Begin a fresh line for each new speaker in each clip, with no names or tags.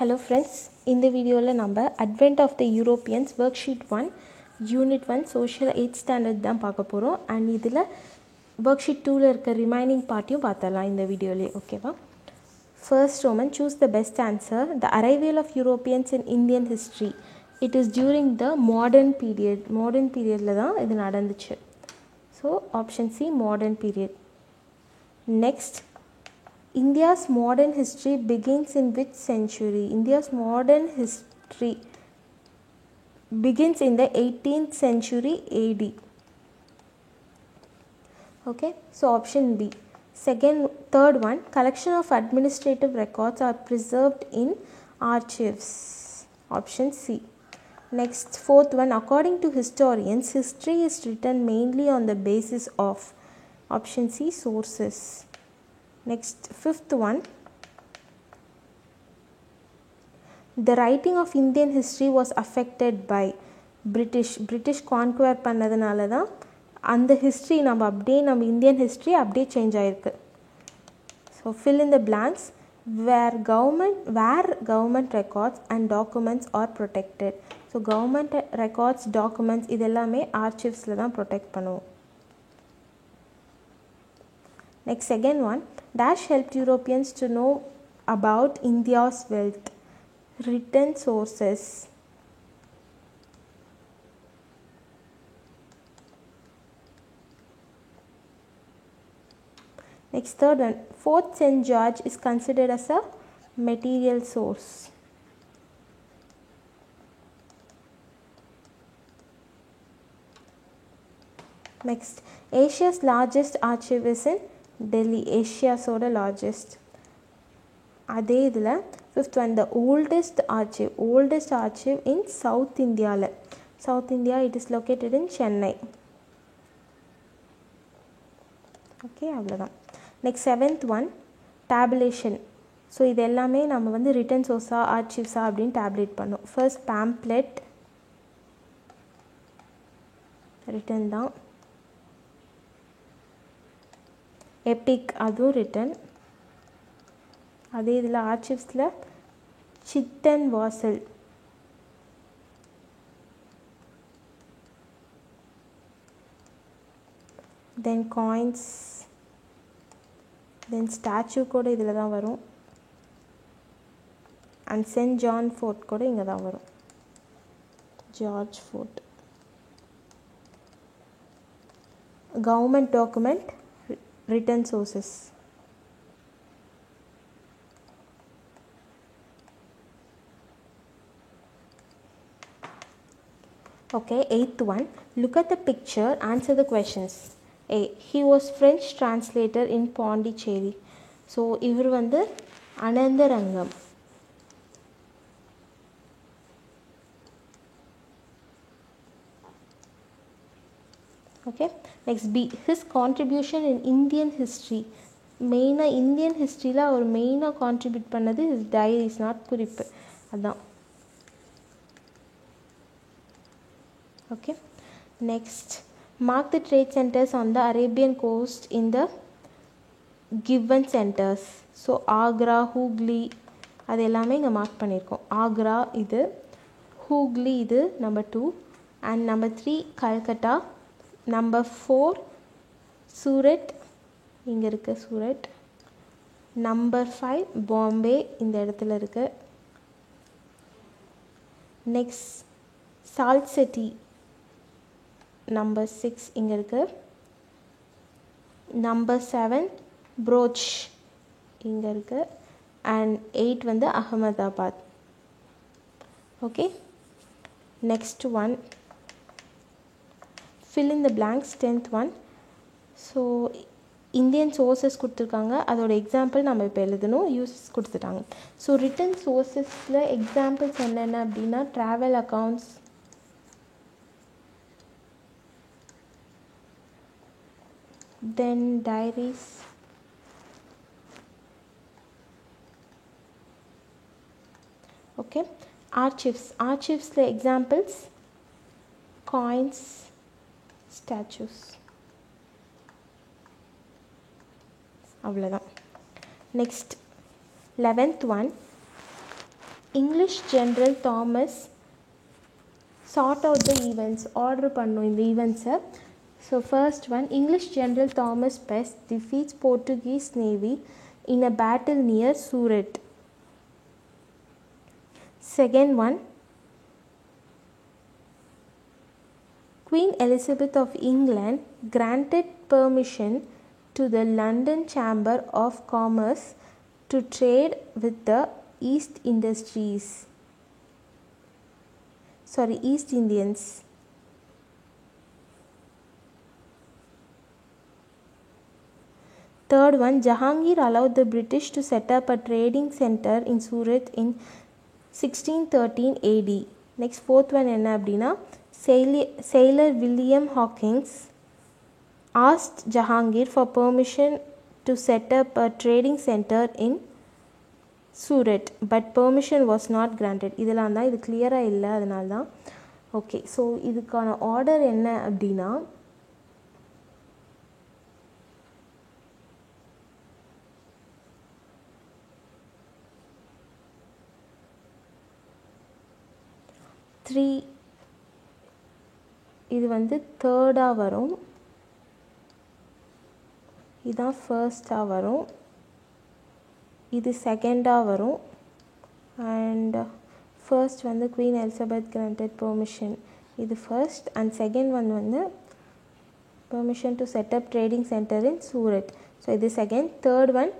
Hello friends, in the video நம்ம Advent of the Europeans worksheet 1 unit 1 social 8th standard தான் பார்க்க போகிறோம். And இதில் worksheet 2ல இருக்க ரிமைனிங் பார்ட்டியும் பார்த்தலாம் இந்த வீடியோலே. ஓகேவா? First Roman, choose the best answer. The arrival of Europeans in Indian history. It is during the modern period. Modern periodல தான் இது நடந்துச்சு. So option C, modern period. Next, India's modern history begins in which century? India's modern history begins in the 18th century AD. Okay, so option B. Third one, collection of administrative records are preserved in archives. Option C. Next, fourth one, according to historians, history is written mainly on the basis of. Option C, sources. Next, fifth one, the writing of Indian history was affected by British conquer பண்ணதுனால தான் அந்த history நம்ம Indian history அப்படியே change ஆயிருக்கு. So fill in the blanks where government records and documents are protected. So government records, documents இதெல்லாமே archivesல தான் protect பண்ணுவோம். Next, second one, dash helped Europeans to know about India's wealth. Written sources. Next, third one, Fort St. George is considered as a material source. Next, Asia's largest archive is in Delhi. Asia's largest. அதே இதில் fifth one, the oldest archive in South India. South India, it is located in Chennai. Okay, அவ்வளோதான். Next, seventh one, tabulation. So இது எல்லாமே நம்ம வந்து return சோர்ஸா ஆர்ச்சிவ்ஸா அப்படின்னு tablet பண்ணோம். First pamphlet return தான். எபிக் அதுவும் ரிட்டன். அதே இதில் ஆர்ச்சிவ்ஸில் சித்தன் வாசல், தென் காயின்ஸ், தென் ஸ்டாச்சு கூட இதில் தான் வரும். அண்ட் சென்ட் ஜான் ஃபோர்ட் கூட இங்கே தான் வரும், George fort. Government document, written sources. Okay, eighth one, look at the picture, answer the questions. A, he was French translator in Pondicherry. So இவர் வந்து அனந்தரங்கம். Okay, next B, his contribution in Indian history. மெயினாக Indian ஹிஸ்ட்ரியில் அவர் மெயினாக contribute பண்ணது his diaries, not குறிப்பு. அதான். Okay, next, mark the trade centers on the Arabian coast in the given centers. So Agra, Hooghly அது எல்லாமே இங்கே மார்க் பண்ணியிருக்கோம். ஆக்ரா இது, ஹூக்லி இது number 2, and number 3 Calcutta, number 4 Surat, இங்கே இருக்குது சூரட், நம்பர் 5 பாம்பே இந்த இடத்துல இருக்குது. நெக்ஸ்ட் சால்ட் சிட்டி நம்பர் 6 இங்கே இருக்குது. நம்பர் 7 ப்ரோச் இங்கே இருக்குது. அண்ட் 8 வந்து Ahmedabad. Okay, next one, fill in the blanks, 10th one. So Indian sources கொடுத்துருக்காங்க, அதோட எக்ஸாம்பிள் நம்ம இப்போ எழுதணும், யூஸஸ் கொடுத்துட்டாங்க. ஸோ ரிட்டன் சோர்ஸஸில் எக்ஸாம்பிள்ஸ் என்னென்ன அப்படின்னா travel accounts, then diaries, okay. ஆர்ச்சிவ்ஸில் எக்ஸாம்பிள்ஸ் காயின்ஸ், ஸ்டாச்சூஸ், அவ்வளோதான். Next 11th one, English General Thomas sort out the events, order பண்ணும் இந்த events-அ. So first one, English General Thomas Best defeats Portuguese Navy in a battle near Surat. Second one, Queen Elizabeth of England granted permission to the London Chamber of Commerce to trade with the East Indians. Third one, Jahangir allowed the British to set up a trading center in Surat in 1613 AD. Next, fourth one என்ன அப்படின்னா, Sailor William Hawkins asked Jahangir for permission to set up a trading center in Surat, but permission was not granted. இதெல்லாம் தான், இது கிளியராக இல்லை, அதனால தான். Okay, so இதுக்கான ஆர்டர் என்ன அப்படின்னா, இது வந்து தேர்டாக வரும், இதுதான் ஃபர்ஸ்டாக வரும், இது செகண்டாக வரும். அண்ட் ஃபர்ஸ்ட் வந்து குவீன் எலிசபெத் கிராண்டட் பெர்மிஷன், இது ஃபர்ஸ்ட். அண்ட் செகண்ட் ஒன் வந்து permission to set up trading centre in Surat. So இது second. Third one,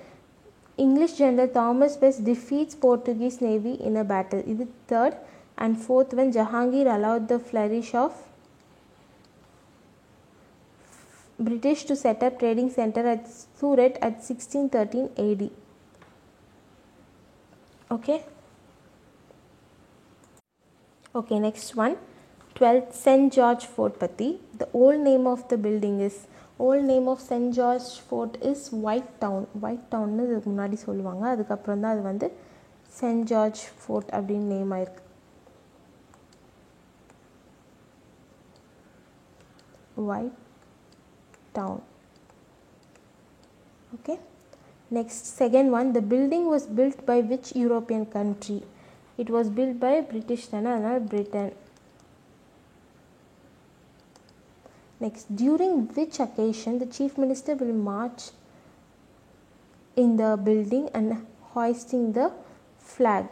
English general Thomas Best defeats Portuguese navy in a battle, இது third. And fourth one, Jahangir allowed the flourish of British to set up trading center at Surat at 1613 AD. Okay, next one, 12th St. George Fort patti. The old name of the building is, old name of St. George Fort is White Town. White Town னு இதுக்கு முன்னாடி சொல்லுவாங்க, அதுக்கப்புறம் தான் அது வந்து send George fort அப்படின்னு name ஆயிருக்கு. White Town. Okay, next, second one, the building was built by which European country? It was built by British, Britain. Next, during which occasion the chief minister will march in the building and hoisting the flag?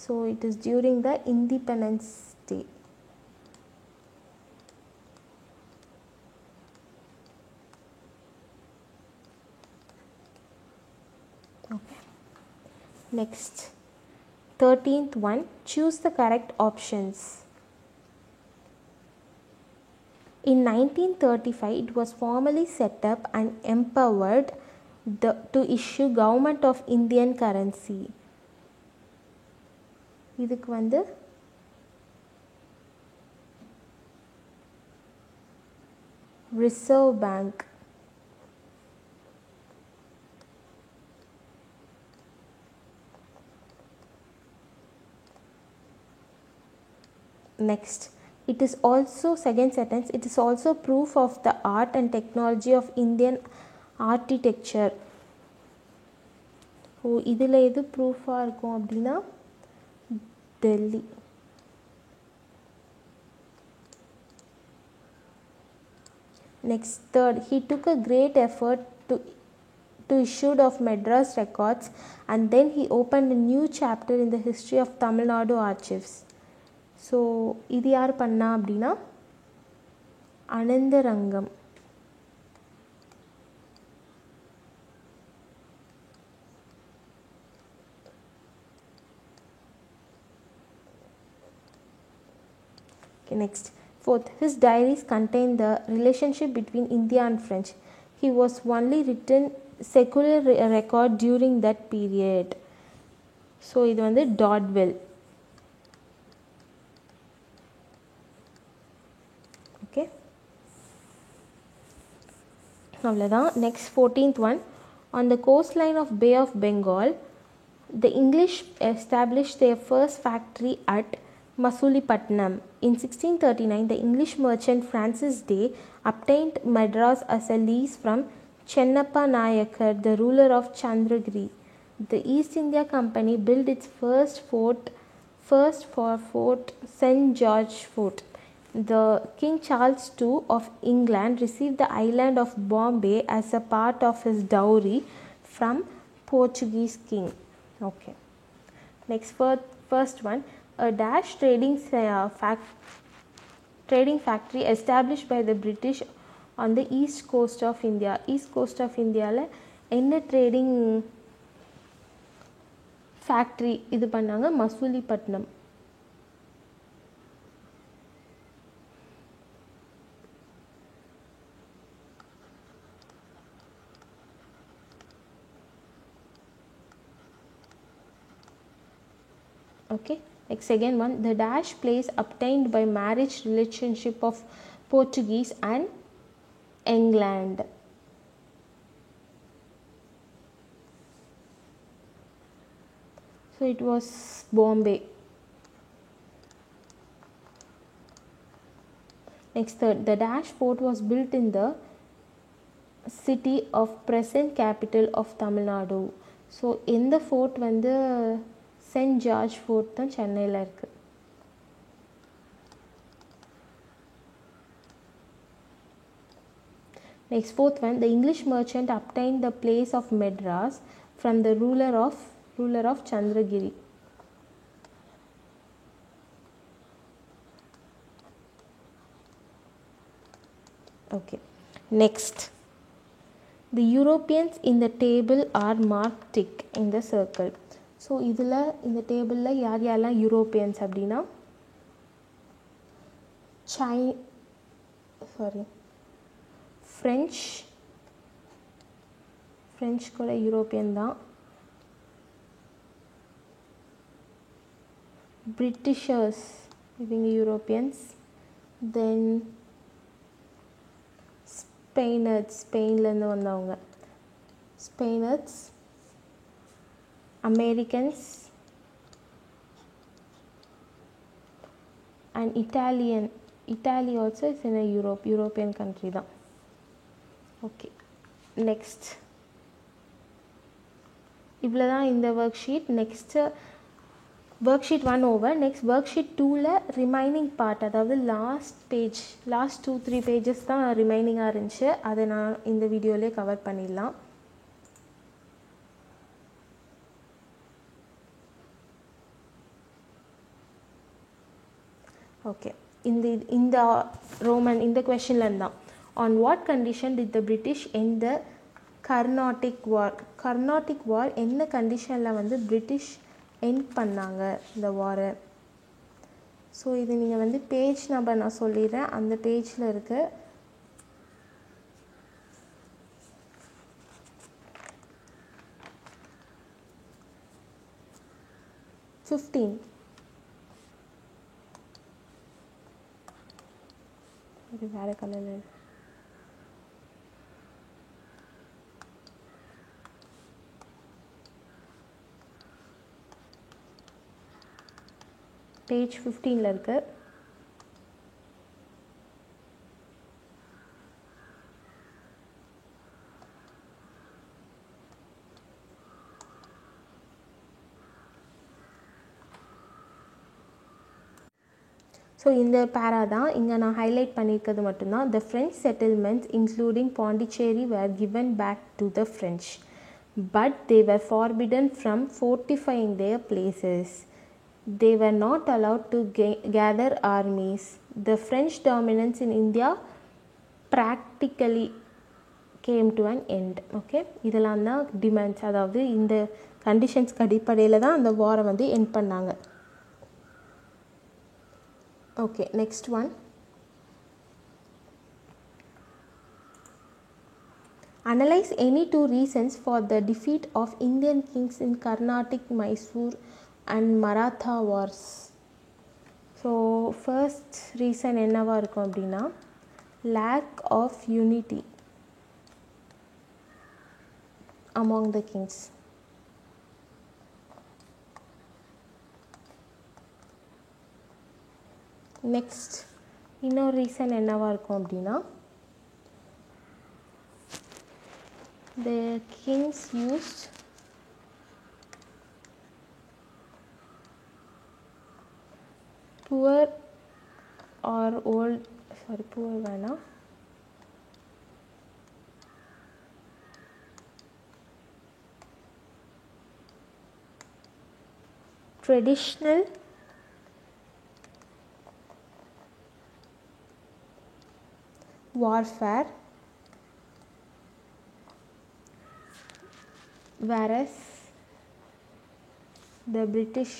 So it is during the Independence Day. Okay, next, 13th one, choose the correct options. In 1935 it was formally set up and empowered to issue Government of Indian currency. இதுக்கு வந்து Reserve Bank. Next, it is also, second sentence, it is also proof of the art and technology of Indian architecture. இதில் எது ப்ரூஃபாக இருக்கும் அப்படின்னா Delhi. Next, third, he took a great effort to issue of Madras records, and then he opened a new chapter in the history of Tamil Nadu archives. So இது யார் பண்ணா அப்படின்னா அனந்தரங்கம். Next, fourth, his diaries contain the relationship between India and French. He was only written secular record during that period. So இது வந்து Dodwell. Okay, அவ்வளோதான். Next 14th one, on the coast line of Bay of Bengal the English established their first factory at Masulipattnam. In 1639, the English merchant Francis Day obtained Madras as a lease from Chennappa Nayakar, the ruler of Chandragiri. The East India Company built its first fort St. George Fort. The King Charles II of England received the island of Bombay as a part of his dowry from Portuguese king. Okay. Next, first one, a dash trading factory established by the British on the east coast of India. East coast of India la enna trading factory இது பண்ணாங்க? Masulipatnam. Okay. Next, second one, the dash place obtained by marriage relationship of Portuguese and England. So it was Bombay. Next, third, the dash fort was built in the city of present capital of Tamil Nadu. So இந்த fort வந்து send George fort தான் சென்னையில் இருக்குது. Next, fourth one, the English merchant obtained the place of Madras from the ruler of Chandragiri. Okay. Next, the Europeans in the table are marked tick in the circle. So இதில் இந்த டேபிளில் யார் யாரெல்லாம் Europeans அப்படின்னா French கூட European தான். Britishers இவங்க Europeans. தென் ஸ்பெயின்லேருந்து வந்தவங்க ஸ்பெயினர்ஸ். Americans and Italy also is in a European country தான். Okay. Next, இவ்வளோ தான் இந்த worksheet. Next worksheet 1 over. Next worksheet 2ல் ரிமைனிங் பார்ட், அதாவது லாஸ்ட் 2-3 பேஜஸ் தான் ரிமைனிங்காக இருந்துச்சு. அதை நான் இந்த வீடியோவிலே கவர் பண்ணிடலாம். ஓகே. இந்த ரோமன் இந்த கொஷின்லேருந்து தான், on what condition did the British end the Carnatic war? Carnatic war என்ன கண்டிஷனில் வந்து பிரிட்டிஷ் எண்ட் பண்ணாங்க இந்த வாரை? ஸோ இது நீங்கள் வந்து பேஜ் நம்பர் நான் சொல்லிடுறேன், அந்த பேஜில் இருக்குது. இது வேறு கலரில் பேஜ் 15 இருக்குது. ஸோ இந்த பேரா தான் இங்கே நான் ஹைலைட் பண்ணியிருக்கிறது மட்டும்தான். The French settlements including Pondicherry were given back to the French, but they were forbidden from fortifying their places. They were not allowed to gather armies. The French dominance in India practically came to an end. Okay, இதெல்லாம் தான் demands, அதாவது இந்த கண்டிஷன்ஸ்க்கு அடிப்படையில் தான் அந்த வாரை வந்து end பண்ணாங்க. Okay, next one. Analyze any two reasons for the defeat of Indian kings in Carnatic, Mysore and Maratha wars. So first reason என்னவா இருக்கும் அப்படின்னா lack of unity among the kings. Next, இன்னொரு ரீசன் என்னவா இருக்கும் அப்படின்னா the kings used poor or old, sorry, poor வேணா, traditional warfare, whereas the British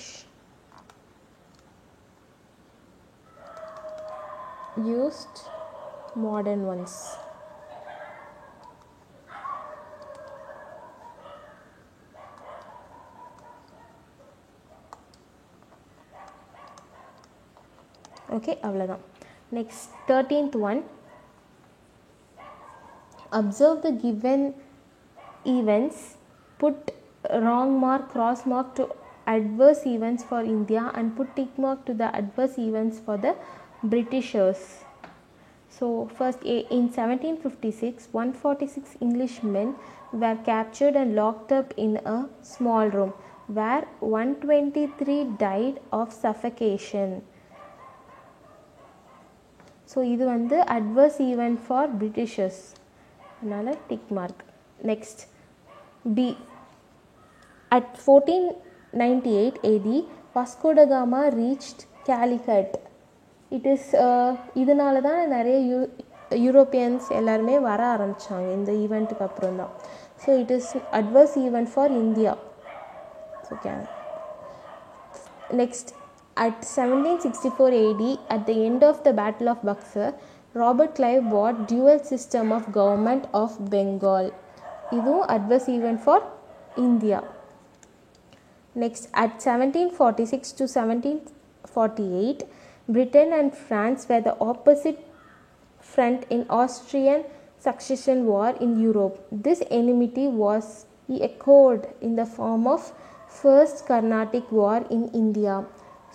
used modern ones. Okay, அவ்வளோதான். Next 13th one, observe the given events, put wrong mark, cross mark to adverse events for India and put tick mark to the adverse events for the Britishers. So first, in 1756 146 English men were captured and locked up in a small room where 123 died of suffocation. So இது வந்து adverse event for Britishers, அதனால் tick mark. Next, B. At 1498 AD, Vasco da Gama reached Calicut. It is இதனால தான் நிறைய Europeans எல்லாருமே வர ஆரம்பித்தாங்க இந்த ஈவெண்ட்டுக்கு அப்புறம் தான். So it is adverse event for India. Okay. Next, at 1764 AD, at the end of the Battle of Buxar, Robert Clive bought dual system of government of Bengal. இதுவும் adverse event for India. Next, at 1746 to 1748, Britain and France were the opposite front in Austrian succession war in Europe. This enmity was echoed in the form of First Carnatic War in India.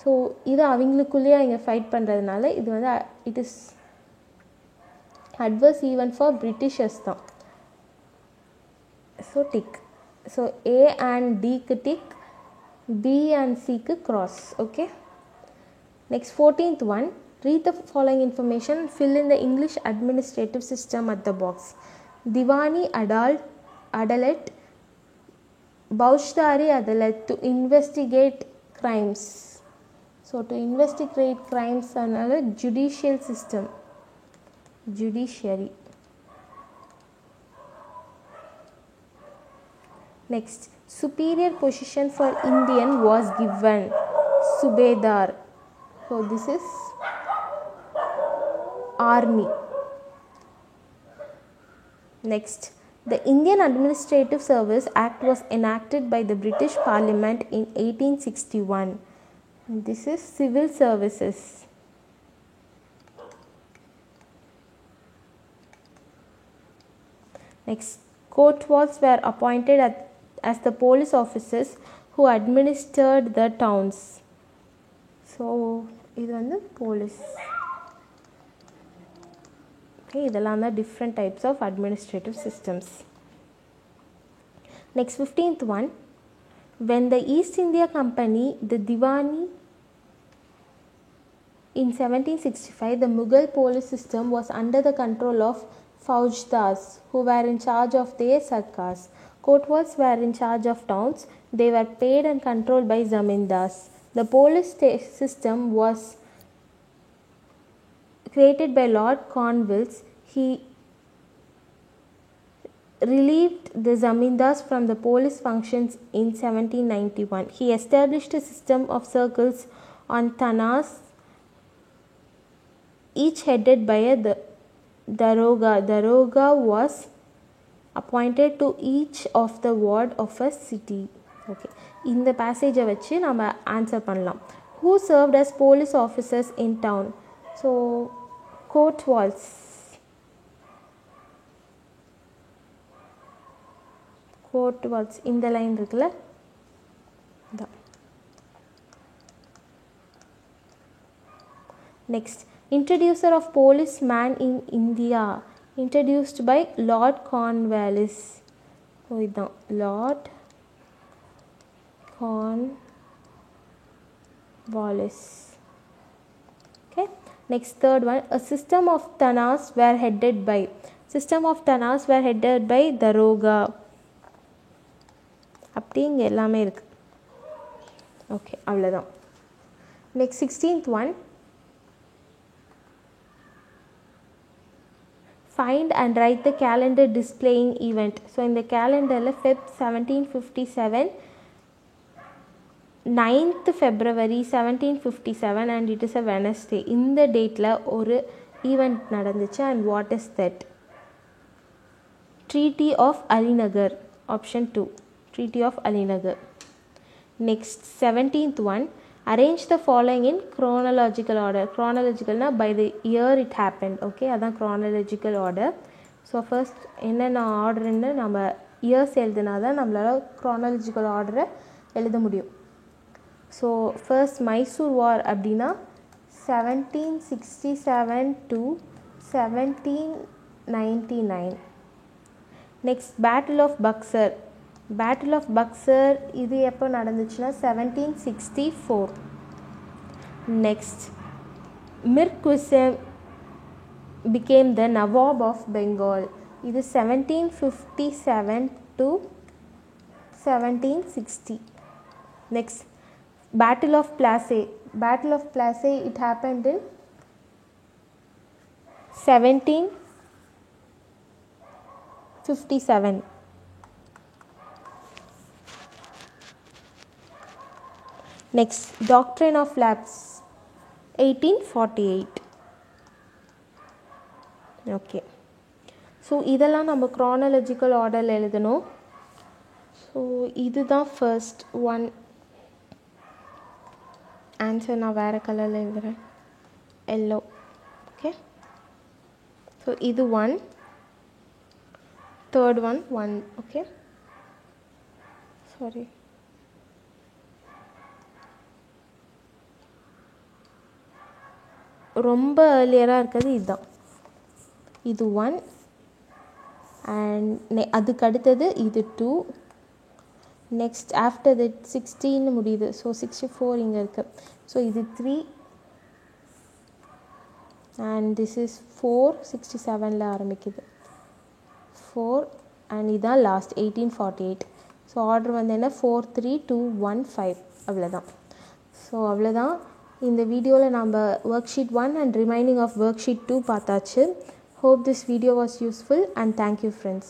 So இது அவங்களுக்குள்ளேயே இங்கே fight பண்ணுறதுனால இது வந்து it is adverse event for Britishers தான். So tick. So A and டிக்கு tick, B and சிக்கு cross. Okay. Next, 14th one, read the following information, fill in the English administrative system at the box. Diwani Adalat, Baushdari Adalat to investigate crimes. So to investigate crimes, another judicial system, judiciary. Next, superior position for Indian was given, Subedar. So this is army. Next, the Indian Administrative Service Act was enacted by the British Parliament in 1861. This is civil services. Next, kotwals were appointed as the police officers who administered the towns. So இது வந்து police. Okay, இதெல்லாம் தான் different types of administrative systems. Next 15th one, when the East India Company, the Diwani, in 1765, the Mughal police system was under the control of Faujdars, who were in charge of their sarkars. Kotwals were in charge of towns. They were paid and controlled by zamindars. The police system was created by Lord Cornwallis. He relieved the zamindars from the police functions in 1791. He established a system of circles on thanas, each headed by a daroga. Daroga was appointed to each of the ward of a city. Okay, இந்த பேசேஜை வச்சு நம்ம answer பண்ணலாம். Who served as police officers in town? So kotwals. Kotwals இந்த line இருக்குல்ல, இதான். Next, introducer of policeman in India, introduced by Lord Cornwallis. So இதான் Lord Cornwallis. Next, third one, a system of Tanas were headed by. System of Tanas were headed by Daroga. அப்படி இங்கே எல்லாமே இருக்குது. Okay, அவ்வளோதான். Next 16th one, find and write the calendar displaying event. So இந்த கேலண்டரில் Feb 1757, 9th February 1757 and it is a Wednesday. இந்த டேட்டில் ஒரு ஈவெண்ட் நடந்துச்சு. and what is that? Treaty of Alinagar. Option 2, Treaty of Alinagar. Next, 17th one, arrange the following in chronological order. Chronological na by the year it happened. Okay, அதான் chronological order. So first என்னென்ன ஆர்டர்ன்னு நம்ம years எழுதுனா தான் நம்மளால் chronological order எழுத முடியும். So first Mysore வார் அப்படின்னா 1767 to 1799. Next battle of Buxar. Battle of Buxar இது எப்போ நடந்துச்சுன்னா 1764. Next Mir Qasim became the Nawab of Bengal. இது 1757 to 1760. Next, Battle of Plassey. Battle of Plassey, it happened in 1757. Next, Doctrine of Lapse, 1848. Okay, so இதெல்லாம் நம்ம chronological ஆர்டரில் எழுதணும். So இதுதான் first one. Answer நான் வேறு கலரில் எழுதுகிறேன், எல்லோ. ஓகே, ஸோ இது 1, தேர்ட் ஒன் 1. ஓகே, சாரி, ரொம்ப ஏர்லியராக இருக்கிறது இதுதான். இது 1 அண்ட் அதுக்கு அடுத்தது இது 2. நெக்ஸ்ட் ஆஃப்டர் தட் 16 முடியுது. ஸோ 64 இங்கே இருக்குது. ஸோ இது 3 அண்ட் திஸ் இஸ் 4. 67 ஆரம்பிக்குது 4 அண்ட் இதுதான் லாஸ்ட் 1848. ஸோ ஆர்டர் வந்து என்ன 4 3 2 1 5. அவ்வளோதான். ஸோ அவ்வளோதான். இந்த வீடியோவில் நம்ம worksheet 1 and remaining of worksheet 2 பார்த்தாச்சு. Hope this video was useful and thank you friends.